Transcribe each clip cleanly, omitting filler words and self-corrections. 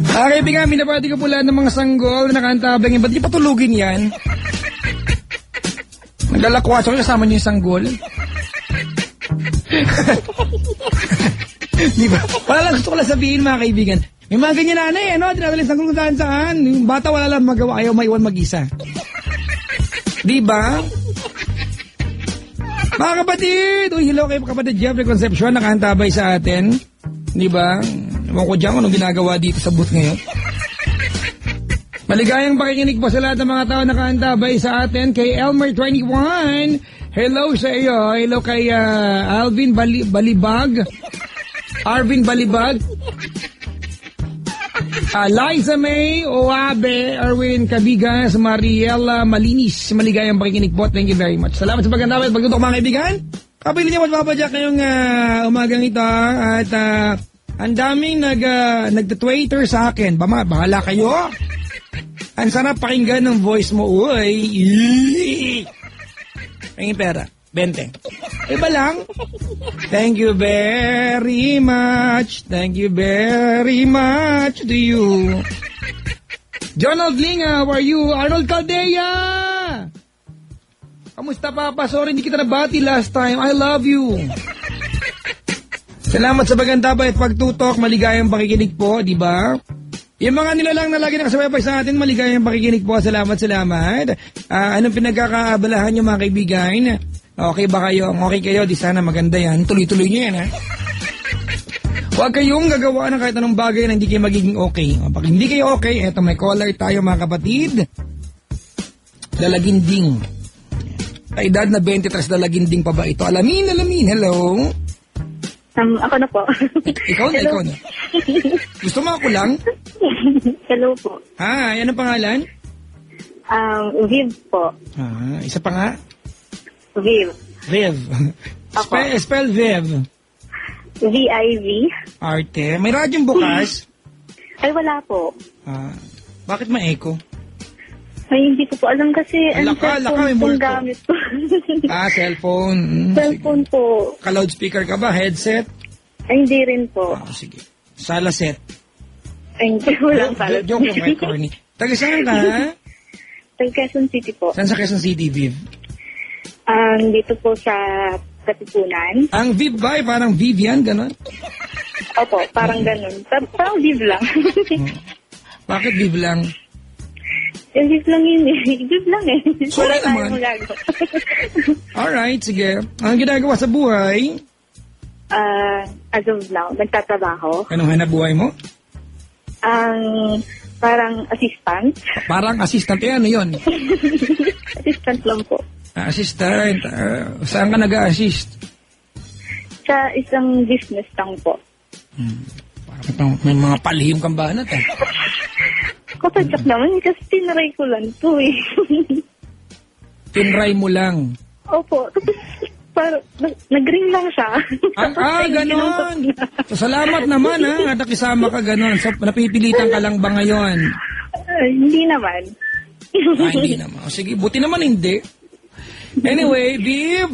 Kaibigan, minabati ko po lahat ng mga sanggol na nakaantabang. Ba't di patulugin yan? Naglalakwas ako kasama niyo yung sanggol. Di ba? Wala lang gusto ko lang sabihin mga kaibigan. May mga ganyan na ano, dinadala yung sanggol kung saan. Yung bata wala lang magawa, ayaw maiwan mag-isa. Di ba? Mga kapatid! Uy, hello kay kapatid Jeffrey Concepcion, nakaantabay sa atin. Di ba? Ewan ko dyan kung anong ginagawa dito sa booth ngayon. Maligayang pakikinig po sa lahat ng mga tao nakaantabay sa atin. Kay Elmer21, hello sa iyo. Hello kay Alvin Balibag. Arvin Balibag. Liza May, Oabe, Erwin Cabigas, Mariela Malinis. Maligayang pakikinig po. Thank you very much. Salamat sa pagkantabay at pagtutok mga kaibigan. Kapili niyo magpapadyak ngayong umagang ito. At ang daming nagtitwaiter sa akin. Bahala kayo. Ang sarap pakinggan ng voice mo. Uy! Pangin pera. 20. Iba lang. Thank you very much. Thank you very much to you. Jonald Linga, how are you? Arnold Caldea! Kamusta, Papa? Sorry, hindi kita nabati last time. I love you. Salamat sa pagantabay at pagtutok. Maligayang pakikinig po, di ba? Yung mga nilalang na lagi nakasabay sa atin, maligayang pakikinig po. Salamat. Anong pinagkakaabalahan nyo mga kaibigan? Okay ba kayo? Okay kayo? Di sana maganda yan. Tuloy-tuloy nyo yan, ha? Huwag kayong gagawa ng kahit anong bagay na hindi kayo magiging okay. Pag hindi kayo okay, eto may caller tayo mga kapatid. Dalaginding. Sa edad na 23, dalaginding pa ba ito? Alamin. Hello? Ako na po. Ikaw na. Gusto mo ako lang? Hello po. Hi, ano pangalan? Viv po. Isa pa nga? Viv. Spell Viv. V-I-V. Arte. May radyong bukas? Ay, wala po. Bakit ma-echo? Ay, hindi ko po alam kasi Laka, may multo. Gamit ko. Cellphone. Cellphone po. Ka-loudspeaker ka ba? Headset? Ay, hindi rin po. Sige. Sala set. Ay, hindi ko lang pala. Joke lang, corny. Taga saan ka? Taga Quezon City po. Saan sa Quezon City, Viv? Dito po sa Katipunan. Ang Viv ba? Parang Vivian, gano'n? Opo, parang ganun. Parang Viv lang. Bakit Viv lang? Viv lang yun eh. Viv lang eh. Sorry naman. Alright, sige. Ang ginagawa sa buhay? As of now, nagtatrabaho. Anong hanap buhay mo? Parang assistant. Parang assistant. Ano yun? Assistant lang po. Assistant. Saan ka nag-a-assist? Sa isang business lang po. May mga palihim kang banat eh. Kapadyak naman kasi tinry ko lang to eh. Tinry mo lang? Opo. Tapos parang nag-ring lang siya. Ganon. So, salamat naman ha. Nakisama ka ganon. So, napipilitan ka lang ba ngayon? Hindi naman. Hindi naman. Sige, buti naman hindi. Anyway, Viv.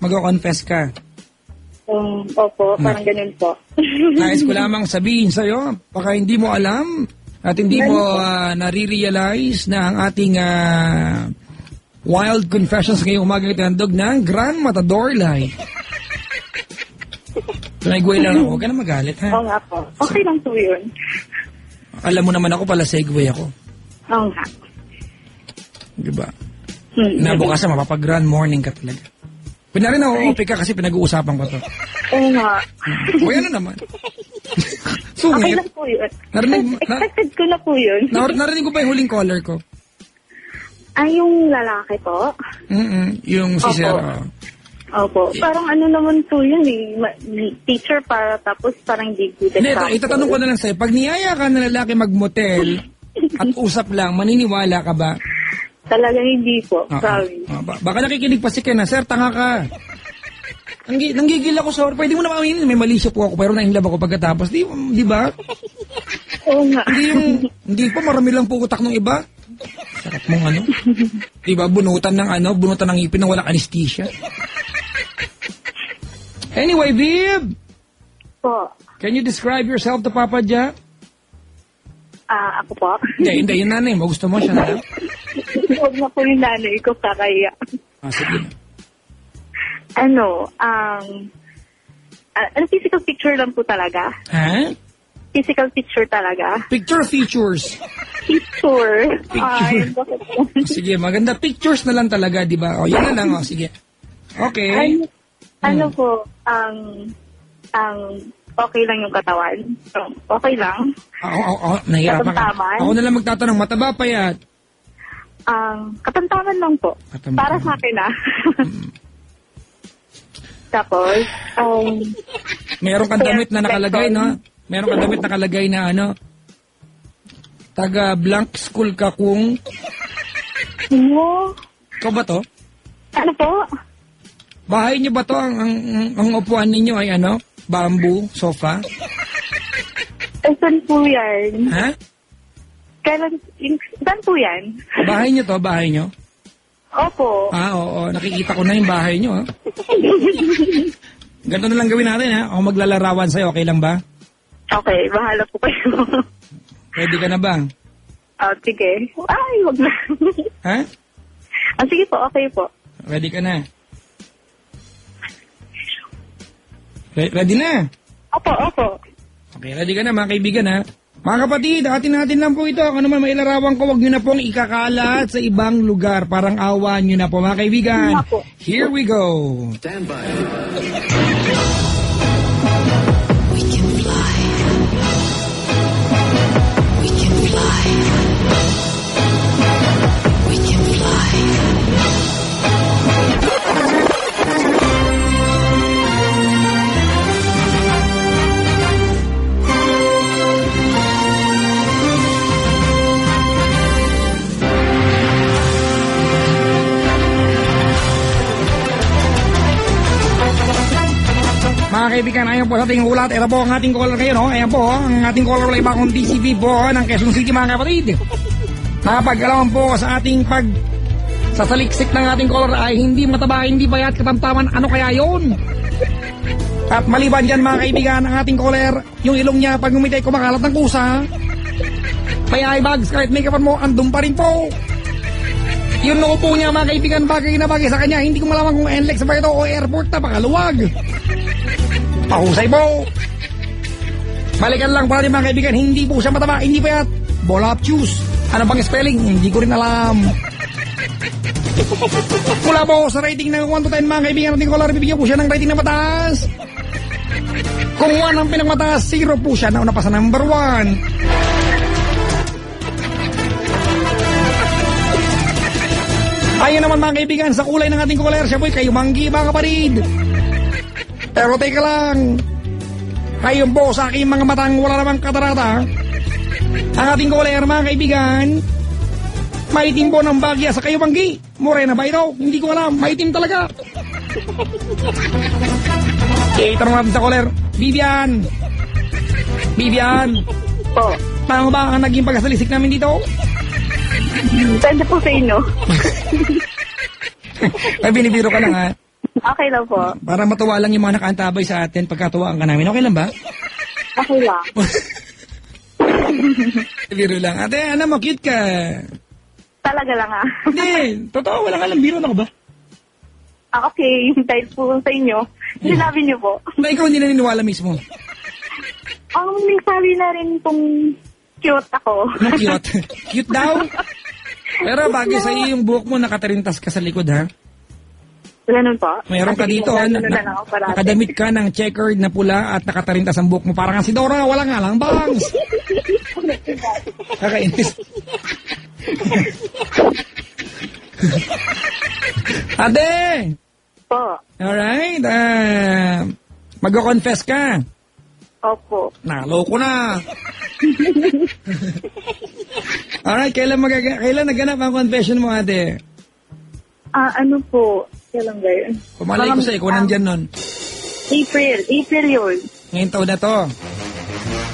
Mag-confess ka. Opo, parang ganun po. Nais ko lamang sabihin sa'yo, baka hindi mo alam at hindi mo nare-realize na ang ating wild confessions ngayong umaga ito handog ng Grand Matador Live. Tunay-guay lang ako, huwag ka na magalit ha. Oo nga po. Okay lang po yun. Alam mo naman ako pala segue ako. Oo nga. Diba? Nabukasan, mapapag-grand morning ka talaga. Pwede rin ako ka kasi pinag-uusapan ko to. Oo nga. O yan na naman. Okay lang po yun. Expected ko na po yun. Narinig ko pa yung huling caller ko. Yung lalaki po? Yung si Sarah. Opo. Parang ano naman po yun eh. Teacher para tapos parang hindi good at practice. Itatanong ko na lang sa'yo. Pag niyaya ka na lalaki mag-motel at usap lang, maniniwala ka ba? Talagang hindi po. Sorry. Baka nakikinig pa si Ken na, sir, tanga ka. Nanggigil ako, sorry. Pwede mo na maaminin, may mali siya po ako, pero nainlove ako pagkatapos. Di ba? Oo nga. Hindi po, marami lang po utak ng iba. Sarap mong ano. Di ba, bunutan ng ipin na walang anesthesia. Anyway, Viv. Po. Can you describe yourself to Papa Jack? Ako po. Hindi, yung nanay mo. Gusto mo siya na lang? Huwag na po yung nanay ko kakaya. Sige. Physical picture lang po talaga. Ha? Physical picture talaga. Picture features. Picture. Ay, bakit po? Sige, maganda. Pictures na lang talaga, di ba? O, yun na lang. O, sige. Okay. Ano po, okay lang yung katawan. Okay lang. Nahihirapan ka. Katamtaman. Ako na lang magtatanong, mataba pa yan? Katamtaman lang po. Katamtaman. Para sa akin Tapos, meron kang damit na nakalagay, no? Meron kang damit nakalagay na taga blank school ka kung... Ikaw ba to? Ano po? Bahay niyo ba to? Ang upuan ninyo ay bamboo, sofa? Saan po yan? Ha? Saan po yan? Bahay niyo to? Bahay niyo? Opo. Oo. Nakikita ko na yung bahay niyo, ha? Ganito na lang gawin natin, ha? Ako maglalarawan sa'yo, okay lang ba? Okay, bahala po kayo. Ready ka na ba? Sige. Ay, wag na. Ha? Sige po, okay po. Ready ka na? Ready na? Opo. Okay, ready ka na mga kaibigan, ha? Mga kapatid, atin natin lang po ito. Kung ano man mailarawan ko, huwag nyo na pong ikakalat sa ibang lugar. Parang awa nyo na po, mga kaibigan. Here we go. Stand by. We can fly. We can fly. We can fly. Mga kaibigan, ayan po sa ating ulat. Ito po ang ating caller ngayon. Ayan po, ang ating caller wala iba kung DCP po ng Quezon City, mga kapatid. Nakapag-alaman po sa ating sasaliksik ng ating caller ay hindi mataba, hindi bayat, katamtaman. Ano kaya yon? At maliban dyan, mga kaibigan, ang ating caller, yung ilong niya pag umitay kumakalat ng kusa. May eye bags, kahit make upan mo, andun pa rin po. Yung noo po niya, mga kaibigan, bagay na bagay sa kanya. Hindi ko malaman kung NLEX ba ito o airport na, pakaluwag. Pahusay po. Balikan lang pala mga kaibigan, hindi po siya mataba, hindi pa yat. Voluptuous. Ano bang spelling? Hindi ko rin alam. Mula po sa rating ng 1 to 10 mga kaibigan natin caller, bibigyan po siya ng rating na mataas. Kung 1 ang pinagmataas, 0 po siya, nauna pa sa number 1. Ayun naman mga kaibigan, sa kulay ng ating caller, siya po'y kayo manggi mga kapatid. Pero teka lang, kayo po sa aking mga matang wala namang katarata. Ang ating caller mga kaibigan, maitim po ng bagya sa kayo manggi. Morena ba ito? Hindi ko alam, maitim talaga. Okay, tanong natin sa caller, Vivian. Po. Paano ba ang naging pagkasalisik namin dito? Depende po sa inyo. Ay, binibiro ka lang, ha? Okay lang po. Para matuwa lang yung mga nakaantabay sa atin pagkatuwaan ka namin. Okay lang ba? Okay lang. Biro lang. Ate, mo, cute ka. Talaga lang Hindi, totoo, wala ka lang. Biro na ko ba? Okay, dahil po sa inyo. Sinabi niyo po. Na ikaw hindi naniniwala mismo. May sabi na rin pong cute ako. Cute. Cute daw? Pero bagay sa iyo yung buhok mo, nakatarintas ka sa likod, ha? Ganun po. Mayroon ka dito, ha? Nakadamit ka ng checkered na pula at nakatarintas ang buhok mo. Parang ang si Dora, wala nga lang bangs. Kakainis. Ate! Po. Alright. Mag-confess ka. Opo. Naloko na. Alright, kailan naganap ang confession mo, ate? Ano po? Kailan ba yun? Pumalay ko sa ikaw nandyan nun. April yun. Ngayon taon na to.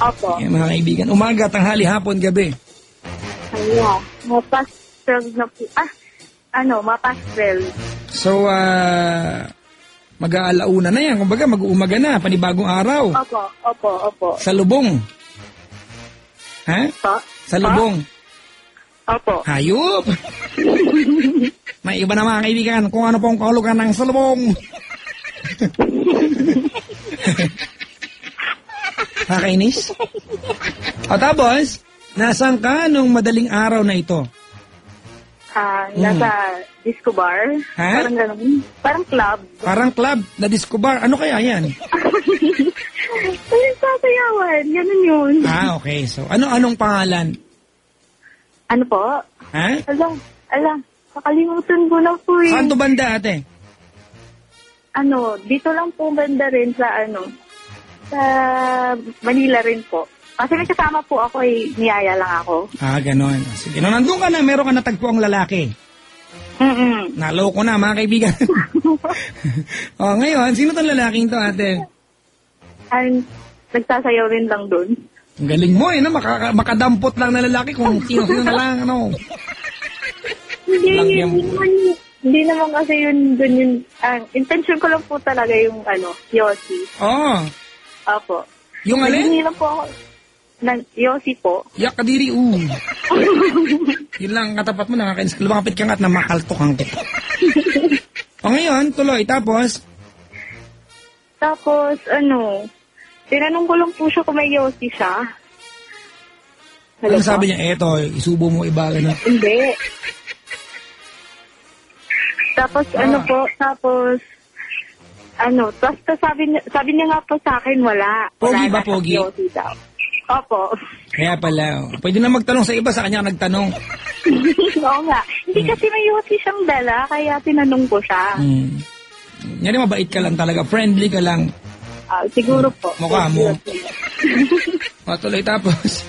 Opo. Yan, mga kaibigan. Umaga, tanghali, hapon, gabi. Kaya, mapast 12 na po. Mapast 12. So, Mag-aalauna na yan. Kumbaga, mag-uumaga na. Panibagong araw. Opo. Sa lubong. Ha? Pa? Sa lubong. Opo. Hayop! May iba na mga kaibigan kung ano pong kahulugan ng salubong. Nakakainis? O tapos, nasaan ka nung madaling araw na ito? Nasa disco bar. Ha? Parang ganun. Parang club. Parang club na disco bar. Ano kaya yan? Ayun, sasayawan. Ganun yun. Okay. So, anong pangalan? Ano po? Ha? Ala. Kakalimutan ko na po eh. Saan to banda, ate? Dito lang po banda rin sa sa Manila rin po. Kasi may kasama po ako niyaya lang ako. Ganon. Sige, nung nandun ka na, meron ka natagpo ang lalaki. Naloko na, mga kaibigan. Ngayon, sino tong lalaking to, ate? Nagsasayaw rin lang doon. Ang galing mo no? Makadampot lang na lalaki kung sino-sino na lang, Hindi naman kasi yun dun yun. Intention ko lang po talaga yung Yossi. Opo. Yung alin? Hindi lang po ako. Yossi po. Yak kadiri, Yun lang ang katapat mo, nakakainis. Lumapit ka nga at namakaltok ang kita. Ngayon, tuloy. Tapos, tinanong ko lang po siya kung may Yossi siya. ano sabi niya? Eto, isubo mo iba, gano'n. Hindi. Tapos sabi niya nga po sa akin, wala. Pogi wala ba, pogi? Yossi daw. Opo. Kaya pala, pwede na magtanong sa iba, sa kanya nagtanong. Oo nga. Hindi kasi may Yossi siyang dala, kaya tinanong ko siya. Yan mabait ka lang talaga, friendly ka lang. Siguro po. Mukha mo. Tuloy tapos.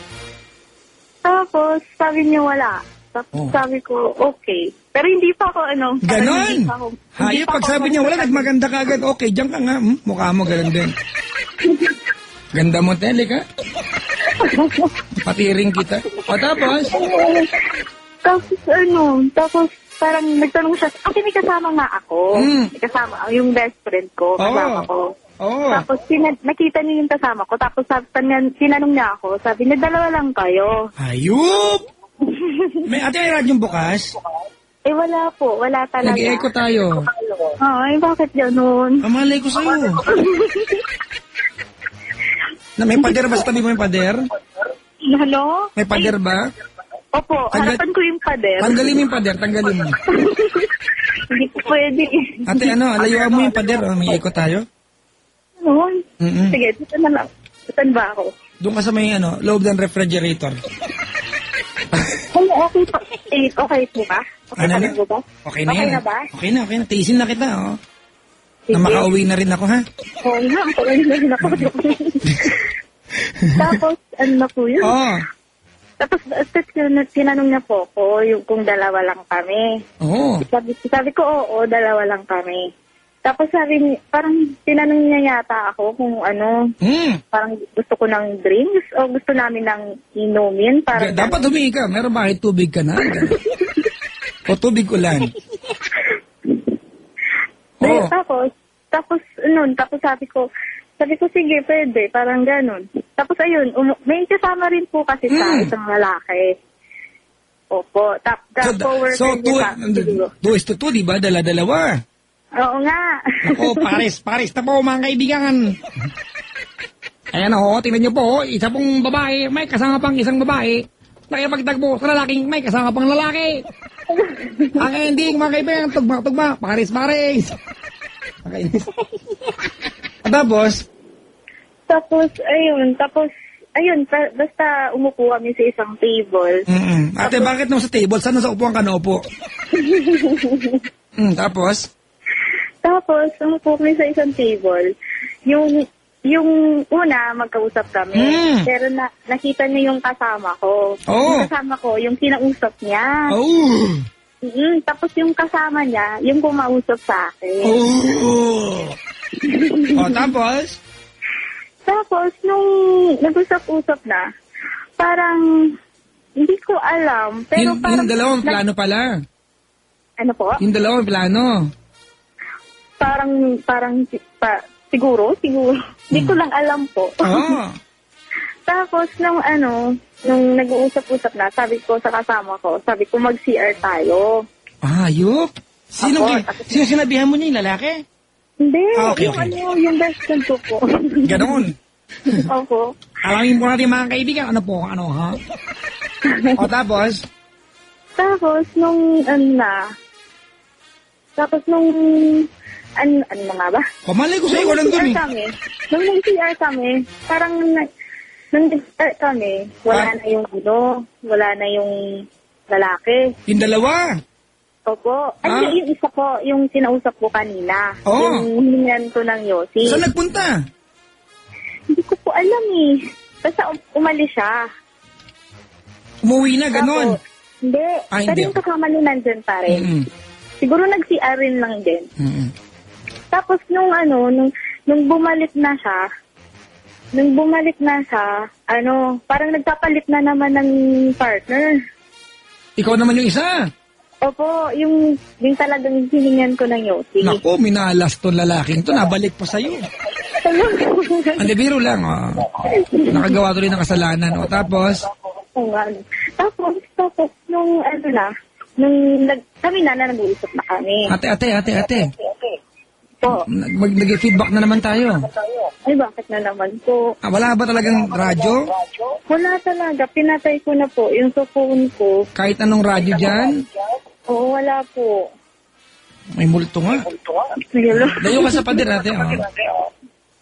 Tapos, sabi niya wala. Tapos sabi ko, okay. Pero hindi pa ako, Ganon! Hayop, pag sabi niya wala, nagmaganda ka agad. Okay, diyan ka nga. Mukha mo, ganon din. Ganda mo, Tele, ka? Patiring kita. Tapos? Tapos parang nagtanong siya. Kasi may kasama nga ako. May kasama, yung best friend ko, kasama ko. Tapos nakita niya yung kasama ko. Tapos tinanong niya ako. Sabi niya, dalawa lang kayo. Hayop! May radyong bukas? Wala po. Wala talaga. Nag-echo tayo. Ay, bakit gano'n? Pamalay ko sa'yo. May pader ba sa tabi mo yung pader? Ano? May pader ba? Opo, harapan ko yung pader. Tanggalin mo yung pader, tanggalin mo. Hindi po pwede. Ate, layuan mo yung pader. May echo tayo? Sige, dito na lang. Saan ba ako? Doon ka sa may loob ng refrigerator. Okay po. Okay po ba? Okay na? Ba? Okay na yan. Okay na ba? Okay na. Tiisin na kita, Na makauwi na rin ako, ha? Oo nga, pauwi na rin ako. Tapos, na po yun? Tapos, tinanong niya po ko kung dalawa lang kami. Sabi ko, oo, dalawa lang kami. Tapos parang tinanong niya yata ako kung parang gusto ko ng drinks o gusto namin ng inumin. Dapat humingi ka. Meron bakit tubig ka na? O tubig ulan? Tapos sabi ko, sige, pwede, parang ganun. Tapos ayun, may kasama rin po kasi sa isang lalaki. Opo. So, 2:2, di ba? Dala-dalawa. Oo nga. Paris na po mga kaibigan. Ayan tingnan niyo po, isa pong babae, may kasama pang isang babae. Nakipagtagpo sa lalaking may kasama pang lalaki. Ang ending mga kaibigan, tugma, Paris. Nakainis. Tapos, basta umupo kami sa isang table. Ate, bakit nung sa table? Saan sa upuan ka naupo? Tapos, umupo kami sa isang table. Yung una, magkausap kami. Pero nakita niya yung kasama ko. Yung kasama ko, yung kinausap niya. Tapos yung kasama niya, yung kumausap sa akin. Tapos, nung nag-usap-usap na, parang, hindi ko alam. Pero yung dalawang plano pala. Ano po? Yung dalawang plano. siguro. Hindi ko lang alam po. Oh. Tapos, nung nag-uusap-usap na, sabi ko sa kasama ko, sabi ko mag-CR tayo. Ayok. Sino sinabihan mo niya, yung lalaki? Hindi, okay. yung best friend ko po. Ganon. Opo. Alamin po natin mga kaibigan, ha? O tapos? Tapos, nung ano na nga ba? Pamalay ko sa'yo, walang dun eh. Nung nag-CR kami, parang nung nag-CR kami, wala na yung lalaki. Yung dalawa? Opo. Yung isa ko, yung sinausap ko kanina. Oh. Yung hiningan ko ng Yossi. Saan nagpunta? Hindi ko po alam eh. Basta umalis siya. Umuwi na, ganon? Hindi. Pero yung kasama niya nandyan pa rin. Mm-hmm. Siguro nag-CR rin lang din. Mm-hmm. Tapos nung bumalik na siya, parang nagpapalit na naman ng partner. Ikaw naman yung isa? Opo, yung talagang hiningan ko ng Yossi. Naku, minalas tong lalaking to, nabalik pa sa'yo. Hindi, biro lang. Nakagawa to rin ng kasalanan. O, tapos? Tapos, nung kami na nag-uusap na kami. Ate. Po. Nag-feedback na naman tayo. Ay, bakit na naman po? Wala ba talagang radyo? Wala talaga. Pinatay ko na po yung phone ko. Kahit anong radyo dyan? Oo, wala po. May multo nga. Dayo ka sa pader, ate.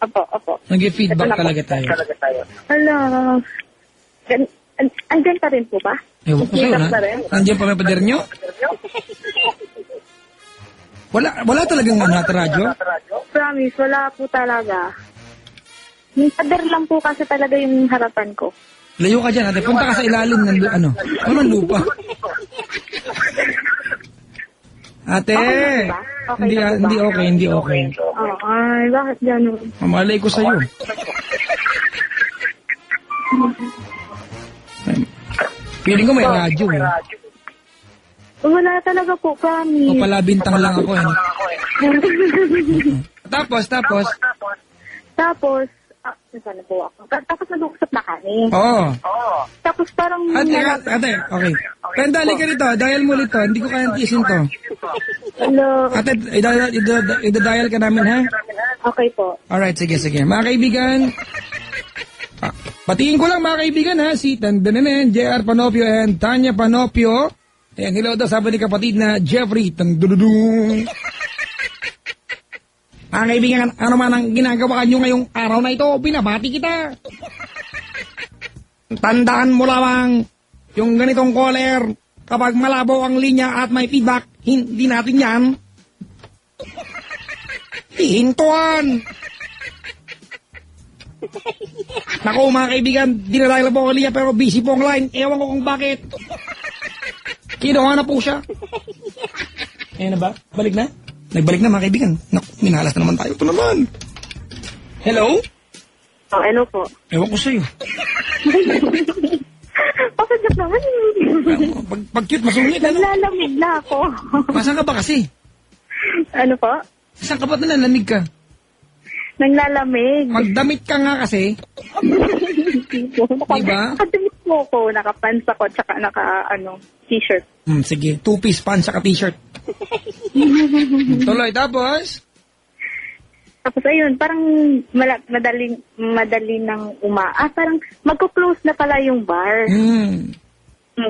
Apo. Nag-feedback talaga tayo. Hala. Andyan pa rin po ba? Ewan ko sa'yo, nandiyan pa may pader nyo? Wala talagang radyo? Promise, wala po talaga. Yung pader lang po kasi talaga yung harapan ko. Layo ka dyan, ate. Punta ka sa ilalim ng lupa. Ate! Okay, Hindi okay. Ay, bakit gano'n? Mamalay ko sa'yo. Feeling ko may radyo eh. Wala talaga po kami. O pala bintang lang ako eh. Tapos, saan na po ako? Tapos nag-uusap na kami. Oo. Tapos parang... Ate, okay. Pendali ka rito, dial mo rito. Hindi ko kaya tiisin to. Hello. Ate, idadial ka namin, ha? Okay po. Alright, sige. Mga kaibigan, patingin ko lang mga kaibigan, ha? Si Tandanenen, J.R. Panopio and Tanya Panopio. Ayan, hello daw, sabi ni kapatid na Jeffrey Tandududung. Mga kaibigan, ano man ang ginagawa nyo ngayong araw na ito, binabati kita. Tandaan mo lamang, yung ganitong caller, kapag malabo ang linya at may feedback, hindi natin yan hihintuan. Naku mga kaibigan, dinadala po ang linya pero busy po ang line. Ewan ko kung bakit. Kinuha na po siya. Ayan na ba? Balik na? Nagbalik na mga kaibigan. Naku, minalas na naman tayo. Ito naman. Hello? Hello po. Ewan ko sa'yo. Pasadyak naman. Pag cute, masungit. Naglalamig na ako. Masaan ka ba kasi? Ano po? Saan ka ba nalalamig ka? Naglalamig. Magdamit ka nga kasi. Diba? Nakadamit po ako. Nakapants ako tsaka t-shirt. Sige, 2-piece pants saka t-shirt. Tuloy, tapos? Tapos ayun, parang madali ng parang magko-close na pala yung bar.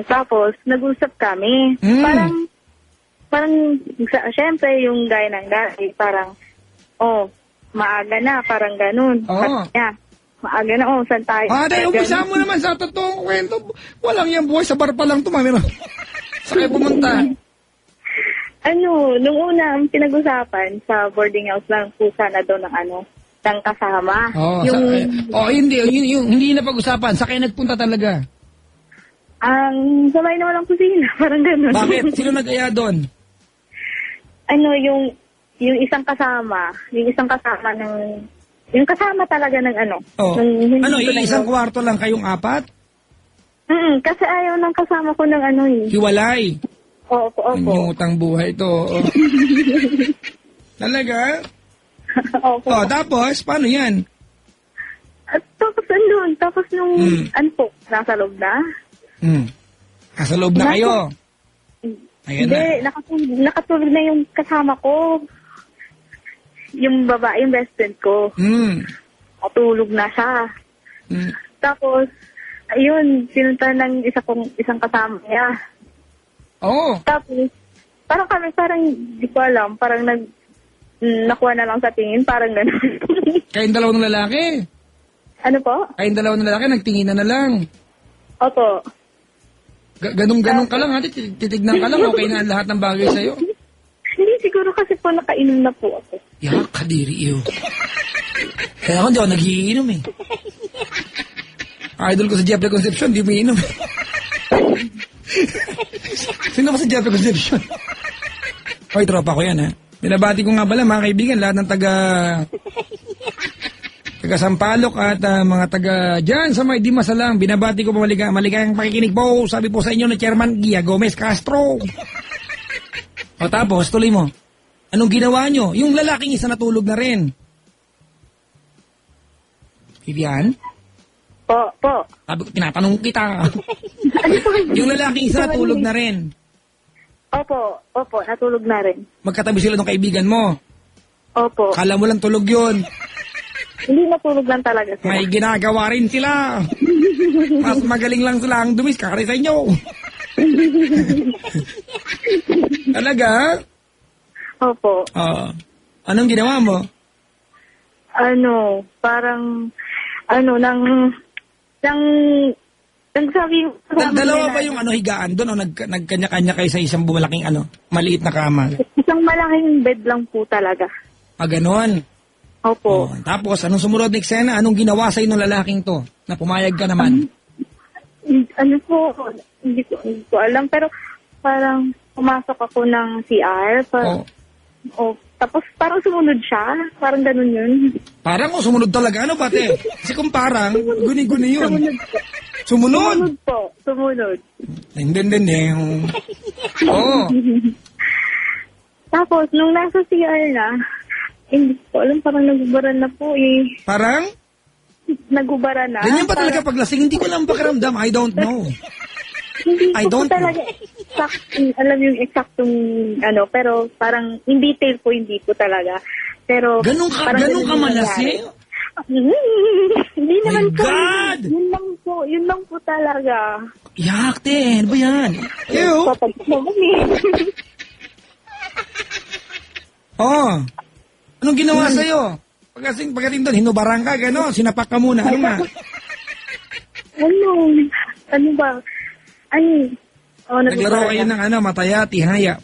Tapos, nag-usap kami. Parang, syempre, yung gaya ng gaya, parang, maaga na, parang ganun. Maaga na, saan tayo? Umpisa mo naman sa totoong kwento. Walang yung buhay, sa bar pa lang tumamira. Saan kayo pumunta? Nung una, ang pinag-usapan sa boarding house lang po sana daw ng kasama. Hindi na pag-usapan. Sa kayo nagpunta talaga? Sa may na walang kusina, parang ganun. Bakit? Sino nag-aya doon? Yung isang kasama yung kasama talaga ng isang kwarto lang kayong apat? Kasi ayaw ng kasama ko ng Hiwalay? Opo. Ang utang buhay to. Talaga? Opo. Oh, tapos, paano yan? At tapos andun, tapos nung, po, nasa loob na. Nasa loob na kayo. Ayan Hindi, na. nakatulog na yung kasama ko. Yung babae, yung best friend ko. Natulog na siya. Tapos, ayun, sinunta ng isang kasama niya. Oo. Tapos, parang di ko alam, parang nakuha na lang sa tingin, parang gano'n. Kayong dalawa ng lalaki? Ano po? Kayong dalawa ng lalaki, nagtingin na lang. Opo. Ganun ka lang, ha? Titignan ka lang, okay na ang lahat ng bagay sa'yo. Hindi, siguro kasi po nakainom na po ako. Yak, kadiri iyo. Kaya ako hindi ako nagiinom eh. Idol ko sa Jeffrey Concepcion, di umiinom. Sino ba si Jeffrey Concepcion? Hoy, tropa ko yan, ha? Binabati ko nga pala, mga kaibigan, lahat ng taga Sampaloc at mga taga dyan sa may Dimasalang. Binabati ko pa maligayang pakikinig po. Sabi po sa inyo na Chairman Gia Gomez Castro. O tapos, tuloy mo. Anong ginawa nyo? Yung lalaking isa natulog na rin. Vivian? Po. Sabi ko, tinatanong kita. Yung lalaking isa natulog na rin. Opo, natulog na rin. Magkatabi sila ng kaibigan mo. Opo. Kala mo lang tulog yun. Hindi natulog lang talaga sila. May ginagawa rin sila. Mas magaling lang sila ang dumis kakari sa inyo. Talaga? Opo. Anong ginawa mo? Nagsabi Dalawa ba yung higaan doon o nagkanya-kanya kayo sa isang bumalaking maliit na kama? Isang malaking bed lang po talaga. Ganon. Opo. Tapos, anong sumunod na eksena? Anong ginawa sa'yo ng lalaking to? Na pumayag ka naman? Hindi ko alam. Pero parang pumasok ako ng CR. Tapos parang sumunod siya. Parang ganun yun. Parang sumunod talaga? Ano pati? Kasi kung parang, guni-guni yun. Sumunod? Sumunod. Hindi. Oo. Tapos, nung nasa CR na, hindi ko alam, parang nagubaran na po eh. Parang? Nagubaran na. Ganyan pa talaga paglasing, hindi ko lang pakiramdam. I don't know. Hindi ko talaga alam yung exactong pero parang in detail po, hindi ko talaga. Pero ganun ka malasing? Hindi naman po. God! Yun lang po talaga. Yak, ano ba yan? Ew! Anong ginawa sa'yo? Pagdating doon, hinubarang ka, gano'n, sinapak ka muna. Ano nga? Ano ba? Naglaro kayo ng mataya, tihaya.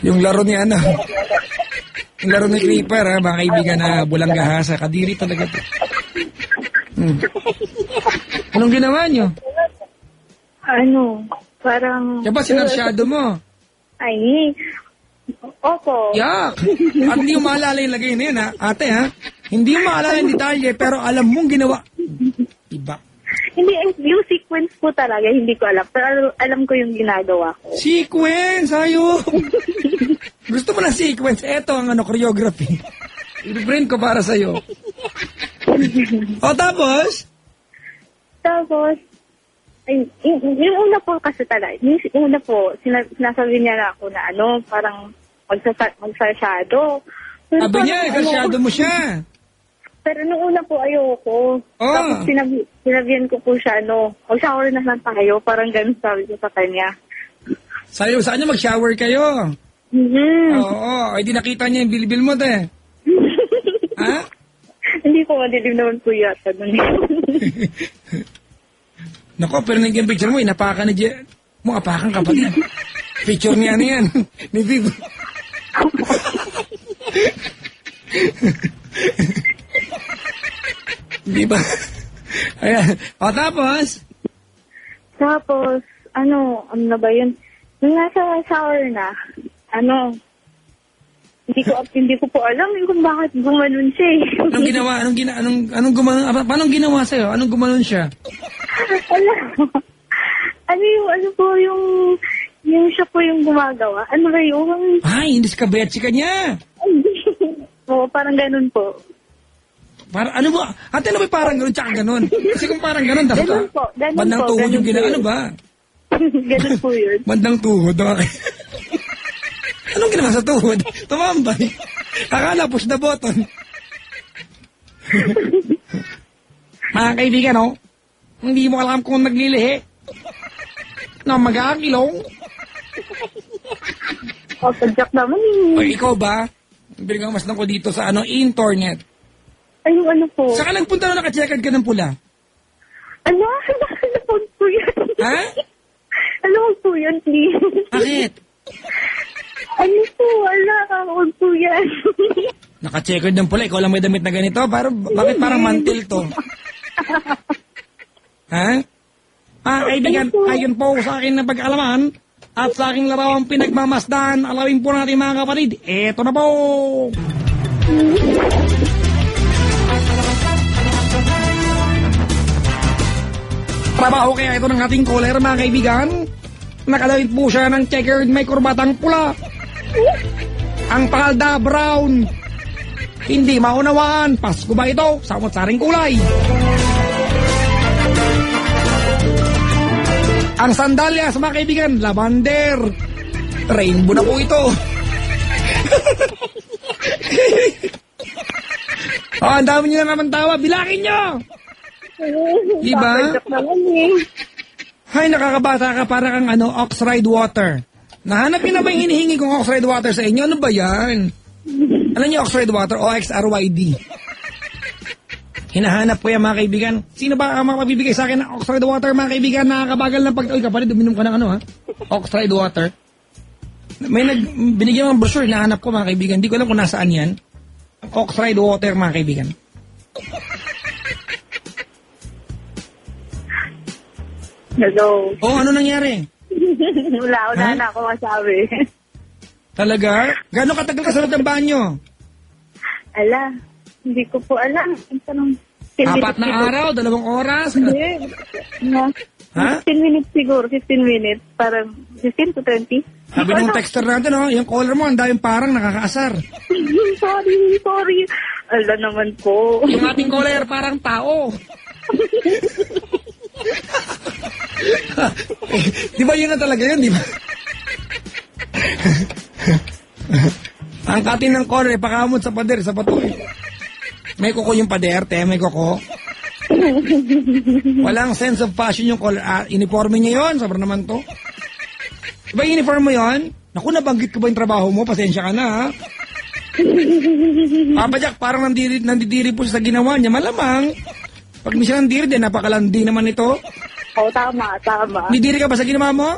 Yung laro ni yung laro ni Creeper, mga kaibigan na bulang gahasa. Kadiri talaga ito. Anong ginawa nyo? Parang... Kaya ba sinarsyado mo? Opo. Yak! At hindi mo maalala yung lagay na yun, ha? Ate, ha? Hindi mo maalala yung detalye, pero alam mong ginawa. Diba? Hindi, yung sequence po talaga, hindi ko alam. Pero alam ko yung ginagawa ko. Sequence! Ayun! Gusto mo na sequence? Eto ang choreography. I-print ko para sa'yo. Tapos? Yung una po kasi talaga, yung una po, sinasabi niya na ako na parang magsasyado. Sabi niya, kasyado mo siya. Pero nung una po, ayoko. Tapos sinabihan ko po siya, mag-shower na lang tayo. Parang ganun sabi ko sa kanya. Saan niya mag-shower kayo? Oo, ay di nakita niya yung bilbil mo, te. Ha? Hindi po, madilim naman po yata. Nako, pero naging picture mo, inapakan ni Jen. Mo, apakan kapatid. Picture niya yan. Ni Viv. Di ba? Ayan. Tapos? Ano na ba yun? Nung nasa shower na, hindi ko po alam kung bakit gumanon siya eh. Anong ginawa? Anong gumanon? Paano ginawa sa'yo? Anong gumanon siya? Yung Yung siya po yung gumagawa. Ano ba yun? Ay, hindi ka betsi ka niya. Oo, parang ganun po. Ano ba? Ate, ano ba parang ganun tsaka ganun? Kasi kung parang ganun, dapat Ganun po, ganun bandang po, tuhod ganun yung po ano yun. ba? Ganun po yun. Bandang tuhod. Okay. Anong ginawa sa tuhod? Tumambay. Akala, push the button. Mga kaibigan, oh, hindi mo alam kung naglilihi. Na mag-aakilong. Padyak naman O eh. ikaw ba? Biglang mas ko dito sa internet. Ay, yung ano po. Saan ka nagpunta na naka-checked ka ng pula? Ano? Ano po yan? Ha? Ano po yan, please? Bakit? Ano po? Wala. Huwag po yan. Naka-checkered ng pula, ikaw lang may damit na ganito. Bakit parang mantil to? Ha? Kaibigan, ayon po sa akin na pag-alaman at sa aking larawang pinagmamasdan, alawin po natin mga kapatid. Eto na po! Trabaho kaya ito ng ating caller, mga kaibigan. Nakalawit po siya ng checkered, may kurbatang pula. Ang palda brown. Hindi maunawaan. Pasko ba ito? Samot-saring kulay. Ang sandalyas, mga kaibigan, lavender. Rainbow na po ito. Ang dami niyo na naman tawa. Bilangin niyo! Diba? Padyak naman eh. Ay, nakakabata ka para kang Oxride water. Nahanap niyo na ba yung hinihingi kong Oxride water sa inyo? Ano ba yan? Alam niyo Oxride water? OXRYD. Hinahanap ko yan, mga kaibigan. Sino ba ang mabibigay sa akin ng Oxride water, mga kaibigan? Nakakabagal ng pag... Uy, kapatid, uminom ka ng Oxride water. May binigyan ng brochure, hinahanap ko, mga kaibigan. Hindi ko alam kung nasaan yan. Oxride water, mga kaibigan. Hello. Oh, ano nangyari? Wala na ako masabi. Talaga? Gano'ng katagal ka sa loob ng banyo? Ala, hindi ko po alam. Tanong, 4 na araw? 2 oras? Hindi. No. Ha? 15 minutes siguro. 15 minutes. Parang 15 to 20. Sabi ng texter natin, yung caller mo, ang daming parang nakakaasar. Sorry. Ala naman po. Yung ating caller, parang tao. Di ba yun na talaga yun, di ba? Ang katin ng caller, pakamot sa pader, sa patoy. May kuko yung pader, may kuko. Walang sense of fashion yung caller. Uniforme niya yun, sobrang naman to. Di ba uniform mo yun? Naku, nabanggit ko ba yung trabaho mo? Pasensya ka na, ha? Papa Jack, parang nandidiri po sa ginawa niya. Malamang. Pag di siya nandiri, napakalandi naman ito. Oo, tama. Nandiri ka ba sa ginawa mo?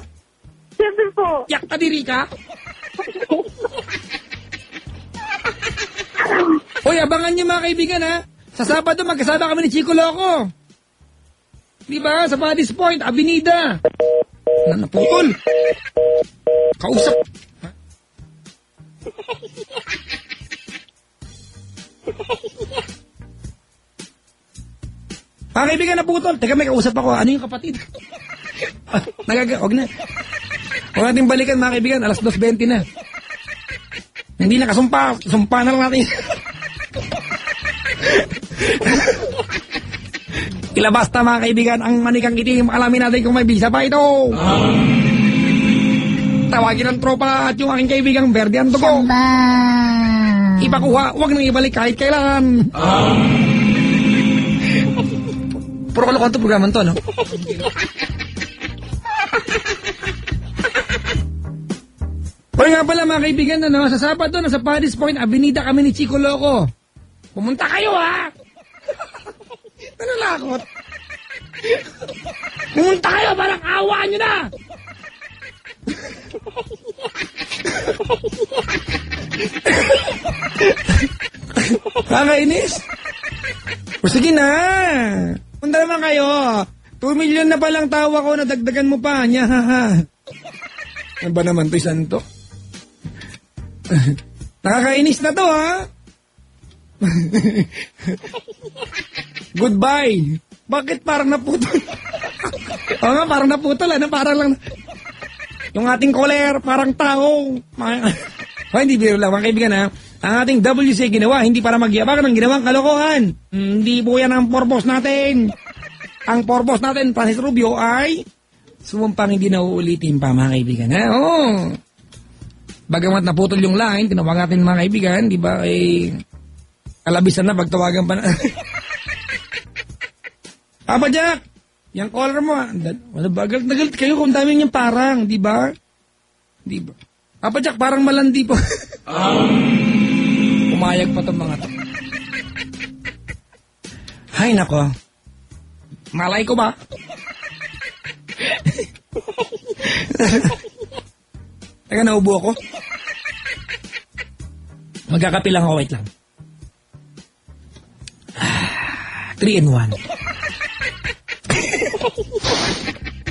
Siyempre po. Yak, nadiri ka? Hoy, abangan niyo, mga kaibigan, ha? Sa Sabado, magkasama kami ni Chico Loco. Di ba? Sa Buddy's Point, Avenida. Naputol. Kausap. Ha? Mga kaibigan, naputol. Teka, may kausap ako. Ano yung kapatid? Huwag na. Huwag natin balikan, mga kaibigan. Alas 2:20 na. Hindi na kasumpa. Sumpa na lang natin. Ilabasta, mga kaibigan, ang manikang itim. Alamin natin kung may bisa pa ito. Tawagin ang tropa at yung aking kaibigang Verde ang dugo. Ipakuha. Huwag nang ibalik kahit kailan. Puro kalokohan to programan to, no? Pero nga pala, mga kaibigan, sa Sabado, nasa Buddy's Point, Avenida kami ni Chico Loco. Pumunta kayo, ha? Nanalakot. Pumunta kayo, parang awa nyo na. Kakainis. O sige na. Punta naman kayo. 2 million na palang tawa ko, nadagdagan mo pa. Nyahaha. Ano ba naman to, isan to? Nakakainis na to, ha? Goodbye. Bakit parang naputol? Oo nga, parang naputol, ano? Parang lang... Yung ating caller, parang tao. Hindi biro lang, mga kaibigan ha. Ang ating WC ginawa, hindi para magyabang ng ginawang kalokohan. Hindi po yan ang purpose natin. Ang purpose natin, Francis Rubio, ay sumumpang hindi na uulitin pa, mga kaibigan. Oo. Bagamat naputol yung line, tinawag natin mga kaibigan, di ba, kalabisan na, pagtawagan pa na. Papa Jack, yung caller mo, wala ba, galit kayo kung dami niyang parang, di ba? Di ba? Papa Jack, parang malandi po. Umayag pa itong mga to. Hay nako. Malay ko ba? Teka, naubo ako. Magkakapi lang ako, wait lang. 3 in 1.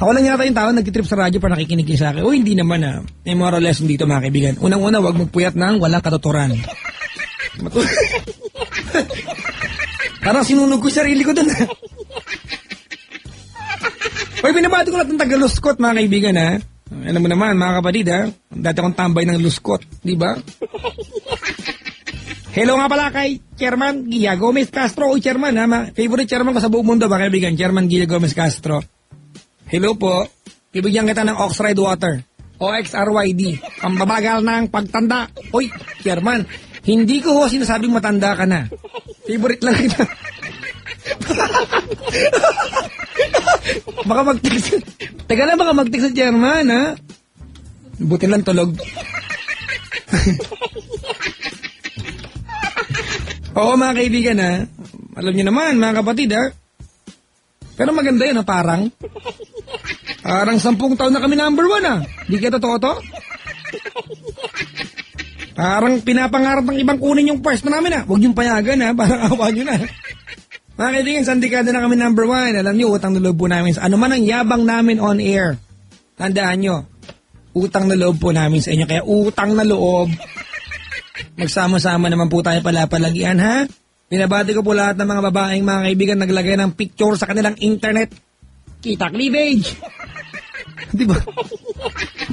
Ako lang yata yung tao nagtitrip sa radyo para nakikinig sa akin. O hindi naman may moral lesson dito mga kaibigan. Unang-una, huwag magpuyat ng walang katuturan. Parang sinunog ko yung sarili ko dun. Hoy, binabati ko natin taga-Luskot mga kaibigan ha. Alam mo naman mga kapatid ha. Dati akong tambay ng Luskot, di ba? Hello nga pala kay Chairman Gia Gomez Castro. O Chairman ha, favorite chairman ko sa buong mundo mga kaibigan. Chairman Gia Gomez Castro. Hello po. Bibigyan kita ng Oxride Water. OXRYD. Ang babagal ng pagtanda. Uy, Chairman, hindi ko ho sinasabing matanda ka na. Favorite lang kita. Baka mag-text. Teka lang, baka mag-text sa Chairman, ha? Buti lang tulog. Oo, mga kaibigan, ha? Alam niyo naman, mga kapatid, ha? Pero maganda yun, ha? Parang 10 taon na kami number 1, ha? Di kaya totoo to? Parang pinapangarap ng ibang kunin yung pwesto namin, ha? Huwag yung payagan, ha? Parang awa nyo na. Mga kaibigan, sa dekada na kami number 1. Alam nyo, utang na loob po namin. Ano man ang yabang namin on air. Tandaan nyo, utang na loob po namin sa inyo. Kaya utang na loob. Magsama-sama naman po tayo pala-palagian, ha? Binabati ko po lahat ng mga babaeng mga kaibigan naglagay ng picture sa kanilang internet. Kita cleavage. Diba?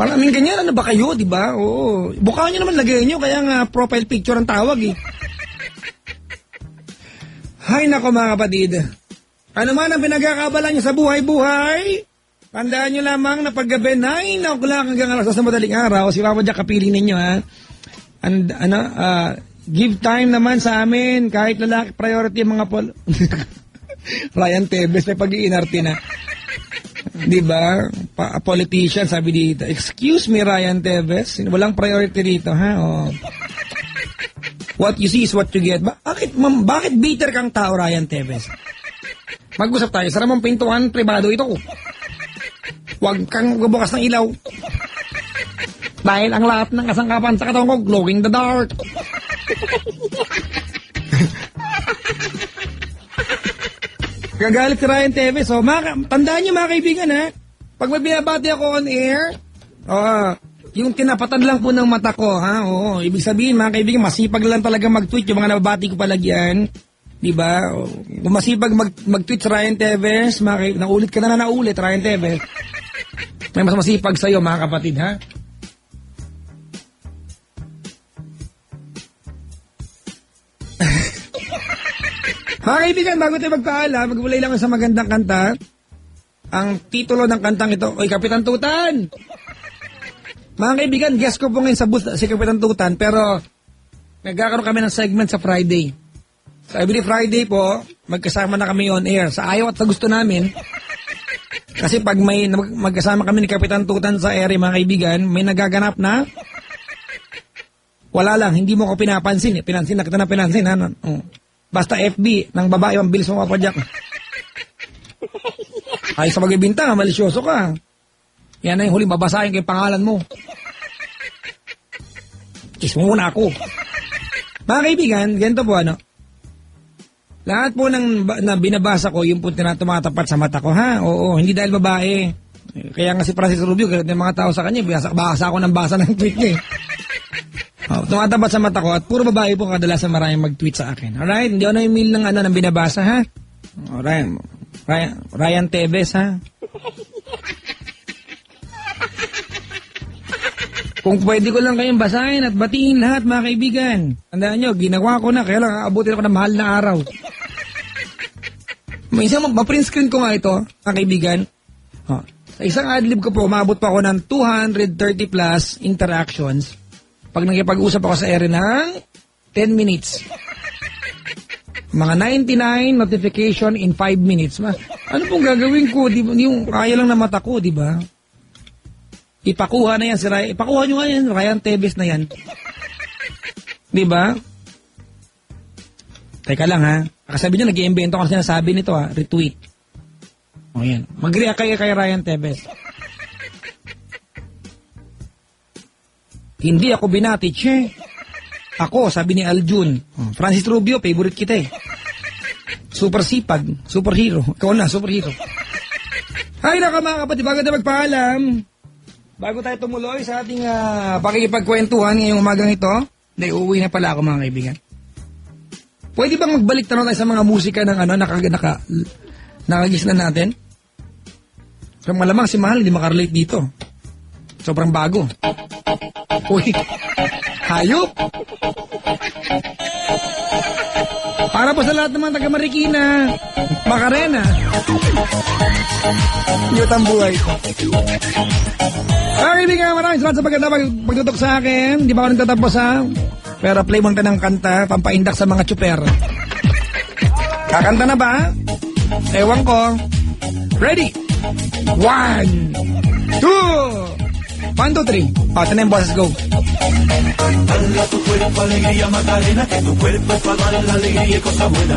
Maraming ganyan. Ano ba kayo, diba? Oo. Buka nyo naman lagay nyo. Kaya nga profile picture ang tawag, eh. Hay nako mga kapatid. Ano man ang pinagkakabala nyo sa buhay-buhay, tandaan nyo lamang na paggabi 9 o'clock hanggang alas 2 sa madaling araw, si Papa Jack kapiling ninyo, ha? And, give time naman sa amin, kahit lalaki, priority mga Ryan Tevez, may pag-iinarte na. Diba? Politician, sabi dito. Excuse me, Ryan Tevez, walang priority dito, ha? Oh. What you see is what you get. Bakit bitter kang tao, Ryan Tevez? Mag-usap tayo. Sara mong pintuan, pribado ito. Huwag kang bubukas ng ilaw. Dahil ang lahat ng kasangkapan sa katawan ko, glowing the dark. Gagalit si Ryan Tevez. So, tandaan nyo mga kaibigan, ha? Pag may binabati ako on air, yung tinapatan lang po ng mata ko, ha? Oo, ibig sabihin, mga kaibigan, masipag lang talaga mag-tweet yung mga nababati ko palagyan. Diba? Kung masipag mag-tweet sa Ryan Tevez, naulit ka na naulit, Ryan Tevez. May mas masipag sa'yo, mga kapatid, ha? Mga kaibigan, bago tayo magpaalam, magulay lang sa magandang kanta. Ang titulo ng kantang ito, Oy, Kapitan Tutan! Mga kaibigan, guest ko po ngayon sa booth si Kapitan Tutan, pero nagkakaroon kami ng segment sa Friday. So every Friday po, magkasama na kami on air. Sa ayaw at sa gusto namin, kasi pag may magkasama kami ni Kapitan Tutan sa area, mga kaibigan, may nagaganap na wala lang, hindi mo ko pinapansin. Pinansin na kita na pinansin. Ha? Basta FB, ng babae, ang bilis mo kapadyak. Ay sa magbibintang, malisyoso ka. Yan na yung huling babasahin kay pangalan mo. Kiss mo muna ako. Mga kaibigan, ganito po lahat po na binabasa ko, yung po tumatapat sa mata ko, ha? Oo, hindi dahil babae. Kaya nga si Francis Rubio, ganito yung mga tao sa kanya, basa ako ng basa ng tweet niya. Tumatapat sa mata ko at puro babae po kadalasan maraming mag-tweet sa akin. Alright, hindi ako na-email ng binabasa, ha? Alright, Ryan Tevez, ha? Kung pwede ko lang kayong basahin at batiin lahat, mga kaibigan. Tandaan nyo, ginawa ko na, kaya lang aabutin ako ng mahal na araw. Minsan, ma-print screen ko nga ito, mga kaibigan. Sa isang adlib ko po, umabot pa ako ng 230 plus interactions. Pag nakipag-usap ako sa ere ng 10 minutes. Mga 99 notification in 5 minutes. Ano pong gagawin ko? Yung kaya lang na mata ko, di ba? Ipakuha na yan si Ryan. Ipakuha nyo nga yan, Ryan Tevez na yan. Di ba? Teka lang ha. Kasabi nyo, nag-iimbento ko na sinasabi nito ha. Retweet. O yan. Mag-react kayo kay Ryan Tevez. Hindi ako binati, che. Ako, sabi ni Aljun. Francis Rubio, favorite kita eh. Super sipag, superhero. Ikaw na, superhero. Hay naka mga kapatid, bago tayo magpaalam. Bago tayo tumuloy sa ating pakikipagkwentuhan ngayong umagang ito. Hindi, uuwi na pala ako mga kaibigan. Pwede bang magbalik tanong tayo sa mga musika ng nakagis na natin? So malamang si Mahal hindi makarelate dito. Sobrang bago. Uy, hayop! Para po sa lahat naman taga Marikina, Macarena. Yun ang buhay ko. Okay, kaibigan, maraming salamat sa pagtutok sa akin. Di ba ako nagtatapos ha? Pero play mo ka ng kanta, pampaindak sa mga tsuper. Kakanta na ba? Ewan ko. Ready? 1, 2, 1, 2, 3. Ito na yung boses, go. Dala tu cuerpo alegría Macarena, que tu cuerpo es para dar la alegría y cosas buenas.